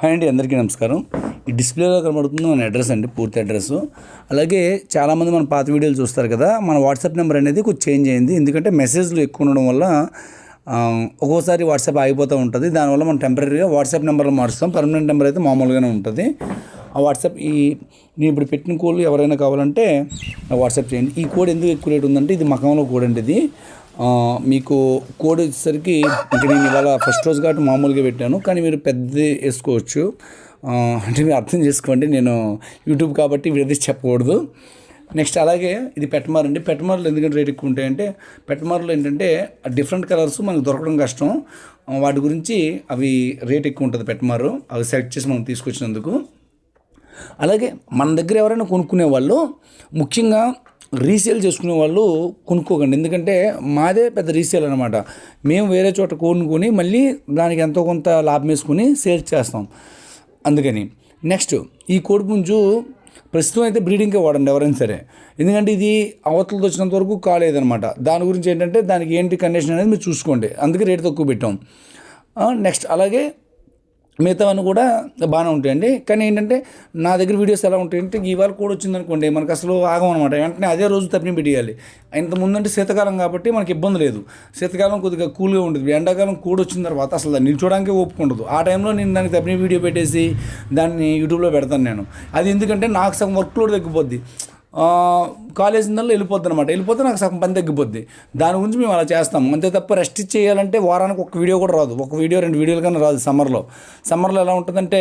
Hi అండి, అందరికీ నమస్కారం. ఈ డిస్ప్లేలో కనబడుతుంది మన అడ్రస్ అండి, పూర్తి అడ్రస్. అలాగే చాలామంది మన పాత వీడియోలు చూస్తారు కదా, మన వాట్సాప్ నెంబర్ అనేది కొంచెం చేంజ్ అయింది. ఎందుకంటే మెసేజ్లు ఎక్కువ ఉండడం వల్ల ఒక్కోసారి వాట్సాప్ ఆగిపోతూ ఉంటుంది. దానివల్ల మనం టెంపరీగా వాట్సాప్ నెంబర్లు మారుస్తాం. పర్మనెంట్ నెంబర్ అయితే మామూలుగానే ఉంటుంది. ఆ వాట్సాప్ నేను ఇప్పుడు పెట్టిన కోడ్ ఎవరైనా కావాలంటే వాట్సాప్ చేయండి. ఈ కోడ్ ఎందుకు ఎక్కువ రేట్ ఉందంటే ఇది మకంలో కోడ్ అండి. ఇది మీకు కోడ్ వచ్చేసరికి ఇంకా నేను ఇవాళ ఫస్ట్ రోజు కాబట్టి మామూలుగా పెట్టాను, కానీ మీరు పెద్దది వేసుకోవచ్చు. అంటే మీరు అర్థం చేసుకోండి, నేను యూట్యూబ్ కాబట్టి వీడిది చెప్పకూడదు. నెక్స్ట్ అలాగే ఇది పెట్టమారండి. పెట్టమార్లు ఎందుకంటే రేట్ ఎక్కువ ఉంటాయంటే, పెట్టమార్లు ఏంటంటే డిఫరెంట్ కలర్స్ మనకు దొరకడం కష్టం. వాటి గురించి అవి రేట్ ఎక్కువ ఉంటుంది. పెట్టమారు అవి సెలెక్ట్ చేసి మనం తీసుకొచ్చినందుకు. అలాగే మన దగ్గర ఎవరైనా కొనుక్కునే వాళ్ళు, ముఖ్యంగా రీసేల్ చేసుకునే వాళ్ళు కొనుక్కోకండి. ఎందుకంటే మాదే పెద్ద రీసేల్ అనమాట. మేము వేరే చోట కొనుక్కొని మళ్ళీ దానికి ఎంతో కొంత లాభం వేసుకుని సేల్ చేస్తాం. అందుకని నెక్స్ట్ ఈ కోడి పుంజు ప్రస్తుతం అయితే బ్రీడింగ్కే వాడండి ఎవరైనా సరే. ఎందుకంటే ఇది అవతలతో వచ్చినంత వరకు కాలేదనమాట. దాని గురించి ఏంటంటే దానికి ఏంటి కండిషన్ అనేది మీరు చూసుకోండి. అందుకే రేట్ తక్కువ పెట్టాం. నెక్స్ట్ అలాగే మిగతావన్నీ కూడా బాగానే ఉంటాయండి. కానీ ఏంటంటే నా దగ్గర వీడియోస్ ఎలా ఉంటాయంటే, ఇవాళ కూడా వచ్చిందనుకోండి మనకు అసలు ఆగం అనమాట. వెంటనే అదే రోజు తప్పిని పెట్టేయాలి. ఇంతకుముందంటే శీతాకాలం కాబట్టి మనకి ఇబ్బంది లేదు. శీతాకాలం కొద్దిగా కూల్గా ఉంటుంది. ఎండాకాలం కూడా వచ్చిన తర్వాత అసలు దాన్ని నిల్చోడానికి ఒప్పుకుండదు. ఆ టైంలో నేను దానికి తప్పిన వీడియో పెట్టేసి దాన్ని యూట్యూబ్లో పెడతాను నేను. అది ఎందుకంటే నాకు సగం వర్క్ లోడ్ తగ్గిపోద్ది. కాలేజ్ నెలలో వెళ్ళిపోతే నాకు సగం పని తగ్గిపోద్ది. దాని గురించి మేము అలా చేస్తాము. అంతే తప్ప రెస్ట్ చేయాలంటే వారానికి ఒక వీడియో కూడా రాదు. ఒక వీడియో 2 వీడియోలు కన్నా రాదు. సమ్మర్లో ఎలా ఉంటుందంటే,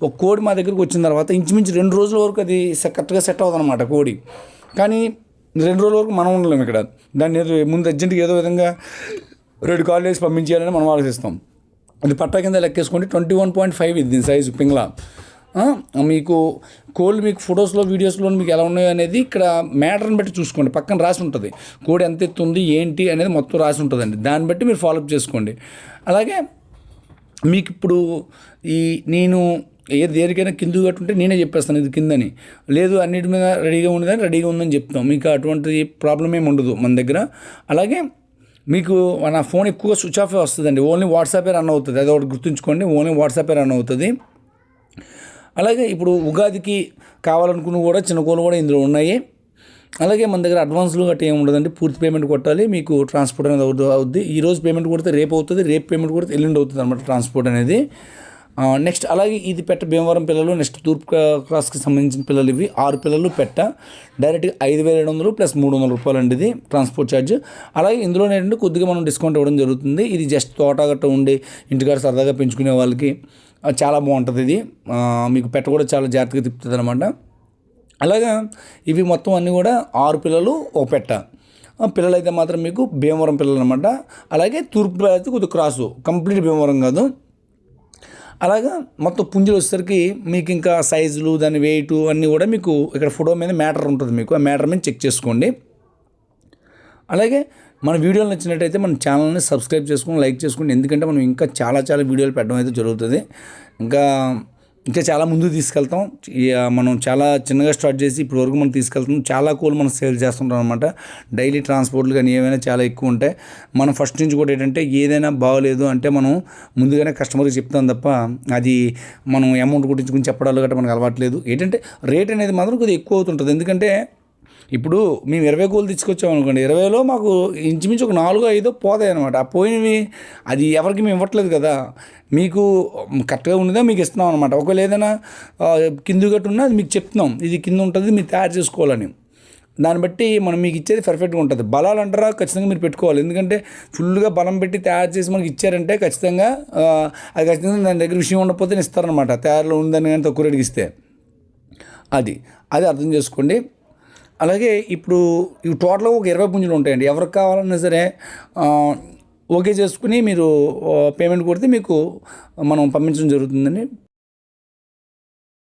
ఒక కోడి మా దగ్గరికి వచ్చిన తర్వాత ఇంచుమించు 2 రోజుల వరకు అది కరెక్ట్గా సెట్ అవుతుంది అనమాట కోడి. కానీ 2 రోజుల వరకు మనం ఉండలేము ఇక్కడ. దాన్ని ముందు అర్జెంట్గా ఏదో విధంగా 2 కాళ్ళు వేసి పంపించేయాలని మనం ఆలోచిస్తాం. అది పట్టా కింద లెక్కేసుకోండి. 21.5 ఇది దీని సైజు పింగ్లా. మీకు కోళ్ళు మీకు ఫొటోస్లో వీడియోస్లో మీకు ఎలా ఉన్నాయో అనేది ఇక్కడ మ్యాటర్ని బట్టి చూసుకోండి. పక్కన రాసి ఉంటుంది కోడి ఎంత ఎత్తుంది ఏంటి అనేది మొత్తం రాసి ఉంటుందండి. దాన్ని బట్టి మీరు ఫాలోఅప్ చేసుకోండి. అలాగే మీకు ఇప్పుడు నేను దేనికైనా కింద కట్టుంటే నేనే చెప్పేస్తాను ఇది కిందని. లేదు అన్నిటి మీద రెడీగా ఉందని చెప్తాం. మీకు అటువంటి ప్రాబ్లం ఏమి ఉండదు మన దగ్గర. అలాగే మీకు నా ఫోన్ ఎక్కువగా స్విచ్ ఆఫే వస్తుందండి. ఓన్లీ వాట్సాపే రన్ అవుతుంది. అది ఒకటి గుర్తుంచుకోండి, ఓన్లీ వాట్సాపే రన్ అవుతుంది. అలాగే ఇప్పుడు ఉగాదికి కావాలనుకున్న కూడా చిన్న కోళ్ళు కూడా ఇందులో ఉన్నాయి. అలాగే మన దగ్గర అడ్వాన్స్లు గట్రా ఏమి ఉండదండి. పూర్తి పేమెంట్ కొట్టాలి. మీకు ట్రాన్స్పోర్ట్ అనేది అవుద్ది. ఈరోజు పేమెంట్ కొడితే రేపు అవుతుంది, రేపు పేమెంట్ కొడితే ఎల్లుండి అవుతుంది అనమాట ట్రాన్స్పోర్ట్ అనేది. నెక్స్ట్ అలాగే ఇది పెట్ట భీమవరం పిల్లలు, నెక్స్ట్ తూర్పు క్రాస్కి సంబంధించిన పిల్లలు. ఇవి 6 పిల్లలు పెట్ట డైరెక్ట్గా 5,700 ప్లస్ 300 రూపాయలు అండి ఇది ట్రాన్స్పోర్ట్ ఛార్జ్. అలాగే ఇందులో ఏంటంటే కొద్దిగా మనం డిస్కౌంట్ ఇవ్వడం జరుగుతుంది. ఇది జస్ట్ తోట గట్ట ఉండి ఇంటికాడ సరదాగా పెంచుకునే వాళ్ళకి చాలా బాగుంటుంది. ఇది మీకు పెట్ట కూడా చాలా జాగ్రత్తగా తిప్పుతుంది అనమాట. అలాగా ఇవి మొత్తం అన్నీ కూడా 6 పిల్లలు ఒక పెట్ట. పిల్లలు అయితే మాత్రం మీకు భీమవరం పిల్లలు అనమాట. అలాగే తూర్పు అయితే కొద్దిగా క్రాసు, కంప్లీట్ భీమవరం కాదు. అలాగా మొత్తం పుంజులు వచ్చేసరికి మీకు ఇంకా సైజులు దాని వెయిట్ అన్నీ కూడా మీకు ఇక్కడ ఫోటో మీద మ్యాటర్ ఉంటుంది. మీకు ఆ మ్యాటర్ మీద చెక్ చేసుకోండి. అలాగే మన వీడియోలు నచ్చినట్టయితే మన ఛానల్ని సబ్స్క్రైబ్ చేసుకుని లైక్ చేసుకోండి. ఎందుకంటే మనం ఇంకా చాలా వీడియోలు పెట్టడం అయితే జరుగుతుంది. ఇంకా చాలా ముందుకు తీసుకెళ్తాం. మనం చాలా చిన్నగా స్టార్ట్ చేసి ఇప్పటి వరకు మనం తీసుకెళ్తాం. చాలా కోళ్ళు మనం సేల్ చేస్తుంటాం అనమాట. డైలీ ట్రాన్స్పోర్ట్లు కానీ ఏమైనా చాలా ఎక్కువ ఉంటాయి. మనం ఫస్ట్ నుంచి కూడా ఏంటంటే ఏదైనా బాగోలేదు అంటే మనం ముందుగానే కస్టమర్కి చెప్తాం తప్ప అది మనం అమౌంట్ గురించి చెప్పడాలు గట్రా మనకు అలవాట్లేదు. ఏంటంటే రేట్ అనేది మాత్రం కొద్దిగా ఎక్కువ అవుతుంటుంది. ఎందుకంటే ఇప్పుడు మేము 20 కోళ్ళు తీసుకొచ్చాము అనుకోండి, 20లో మాకు ఇంచుమించు ఒక 4-5 పోతాయి అనమాట. ఆ పోయినవి అది ఎవరికి మేము ఇవ్వట్లేదు కదా, మీకు కరెక్ట్గా ఉండదా మీకు ఇస్తున్నాం అనమాట. ఒకవేళ ఏదైనా కింద గట్టు ఉన్నా అది మీకు చెప్తున్నాం, ఇది కింద ఉంటుంది మీరు తయారు చేసుకోవాలని. దాన్ని బట్టి మనం మీకు ఇచ్చేది పర్ఫెక్ట్గా ఉంటుంది. బలాలు అంటారా ఖచ్చితంగా మీరు పెట్టుకోవాలి. ఎందుకంటే ఫుల్గా బలం పెట్టి తయారు చేసి మనకి ఇచ్చారంటే ఖచ్చితంగా దాని దగ్గర విషయం ఉండకపోతే ఇస్తారనమాట. తయారులో ఉందని కానీ తక్కువ రేటుకి ఇస్తే అది అర్థం చేసుకోండి. అలాగే ఇప్పుడు ఇవి టోటల్గా ఒక 20 పుంజులు ఉంటాయండి. ఎవరికి కావాలన్నా సరే ఓకే చేసుకుని మీరు పేమెంట్ కొడితే మీకు మనం పంపించడం జరుగుతుందండి.